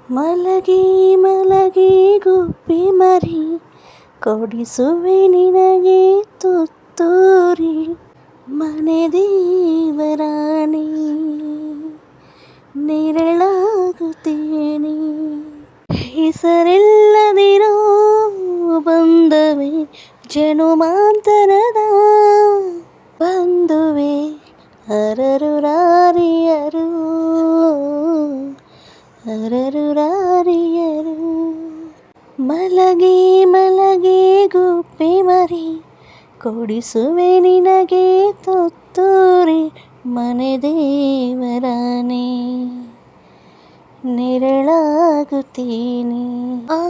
ಮಲಗಿ ಮಲಗಿ ಗುಬ್ಬಿ ಮರಿ ಕೊಡಿಸುವೆ ನಿನಗೆ ತುತ್ತೂರಿ ಮನೆ ದೇವರಾಣಿ ನೆರಳಾಗುತ್ತೇನೆ ಹೆಸರಿಲ್ಲದಿರೋ ಬಂದವೆ ಜನುಮಾಂತರದ ಬಂದುವೆ ಅರರು ರಾರಿಯರು ಅರರು ರಾರಿಯರು ಮಲಗಿ ಮಲಗಿ ಗುಬ್ಬಿ ಮರಿ ಕೊಡಿಸುವೆ ನಿನಗೆ ತುತ್ತೂರಿ ಮನೆ ದೇವರಾಣೆ ನೆರಳಾಗುತ್ತೀನಿ ಆ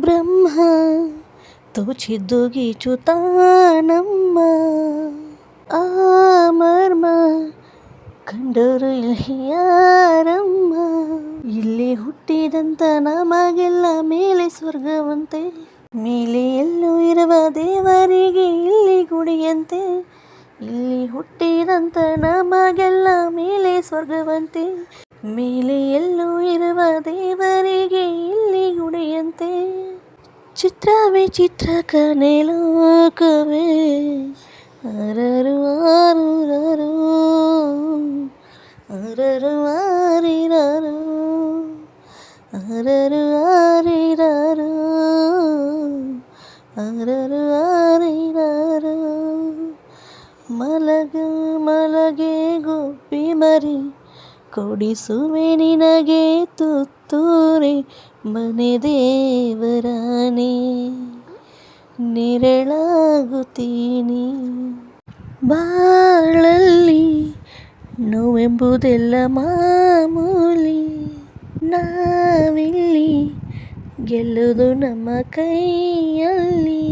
ಬ್ರಹ್ಮ ತೋಚಿದ್ದು ಗೀಚುತ್ತಾನಮ್ಮ ಆ ಮರ್ಮ ಕಂಡರು ಯಾರಮ್ಮ ಇಲ್ಲಿ ಹುಟ್ಟಿದಂತ ನಮಗೆಲ್ಲ ಮೇಲೆ ಸ್ವರ್ಗವಂತೆ ಮೇಲೆ ಎಲ್ಲೂ ಇರುವ ದೇವರಿಗೆ ಇಲ್ಲಿ ಗುಡಿಯಂತೆ ಇಲ್ಲಿ ಹುಟ್ಟಿದಂತ ನಮಗೆಲ್ಲ ಮೇಲೆ ಸ್ವರ್ಗವಂತೆ ಮೇಲೆ ಎಲ್ಲೂ ಇರುವ ದೇವರಿಗೆ ಇಲ್ಲಿ ಗುಡಿಯಂತೆ ಚಿತ್ರವೇ ಚಿತ್ರಕನೆ ಲೋಕವೇ ಅರರು ಆರುರರು ಅರರು ಆರಿರರು ಅರರು ಆರಿರರು ಅರರು ಆರಿರರು ಮಲಗು ಮಲಗೆ ಗುಬ್ಬಿ ಮರಿ ಕೊಡಿಸುವೆ ನಿನಗೆ ತುತ್ತೂರಿ ಮನೆ ದೇವರಾಣೆ ನೆರಳಾಗುತ್ತೀನಿ ಬಾಳಲ್ಲಿ ನೋವೆಂಬುದೆಲ್ಲ ಮಾಮೂಲಿ ನಾವಿಲ್ಲಿ ಗೆಲ್ಲುವುದು ನಮ್ಮ ಕೈಯಲ್ಲಿ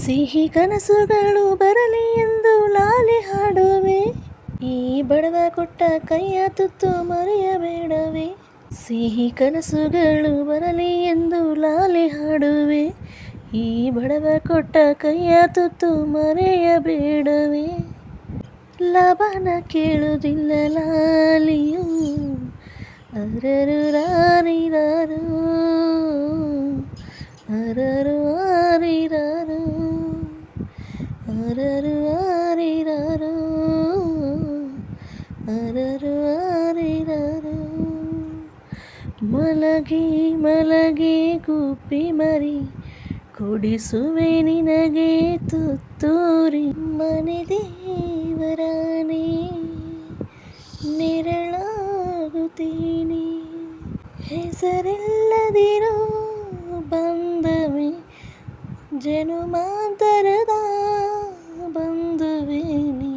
ಸಿಹಿ ಕನಸುಗಳು ಬರಲಿ ಎಂದು ಲಾಲಿ ಹಾಡುವೆ ಈ ಬಡವ ಕೊಟ್ಟ ಕೈಯ ತುತ್ತು ಮರೆಯಬೇಡವೇ ಸಿಹಿ ಕನಸುಗಳು ಬರಲಿ ಎಂದು ಲಾಲಿ ಹಾಡುವೆ ಈ ಬಡವ ಕೊಟ್ಟ ಕೈಯ ತುತ್ತು ಮರೆಯಬೇಡವೇ ಲಾಭನ ಕೇಳುವುದಿಲ್ಲ ಲಾಲಿಯು ಅರರು ರಾರಿರರು ಅರರು ಆರಿರರು ಅರರು ಆರಿರರು ಅರರು ಆರಿರರು ಮಲಗಿ ಮಲಗಿ ಗುಬ್ಬಿ ಮರಿ ಕೊಡಿಸುವೆ ನಿನಗೆ ತುತ್ತೂರಿ ಮನೆ ದೇವರಾಣೆ ನೆರಳಾಗುತ್ತೀನಿ ಹೆಸರಿಲ್ಲದಿರೋ ಬಂದವೆ ಜನುಮಾಂತರದ ಬಂದುವೆ ನೀ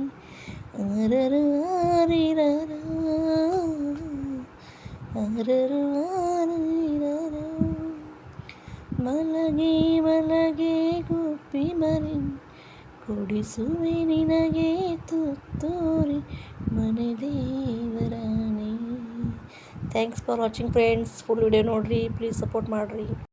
ಅರರು ಆರಿರರು ಅರರು ಆರಿರರು ಮಲಗಿ ಮಲಗಿ ಗುಬ್ಬಿ ಮರಿ ಕೊಡಿಸುವೆ ನಿನಗೆ ತುತ್ತೂರಿ ಮನೆ ದೇವರಾಣೆ thanks for watching friends full video ನೋಡ್ರಿ ಪ್ಲೀಸ್ ಸಪೋರ್ಟ್ ಮಾಡಿರಿ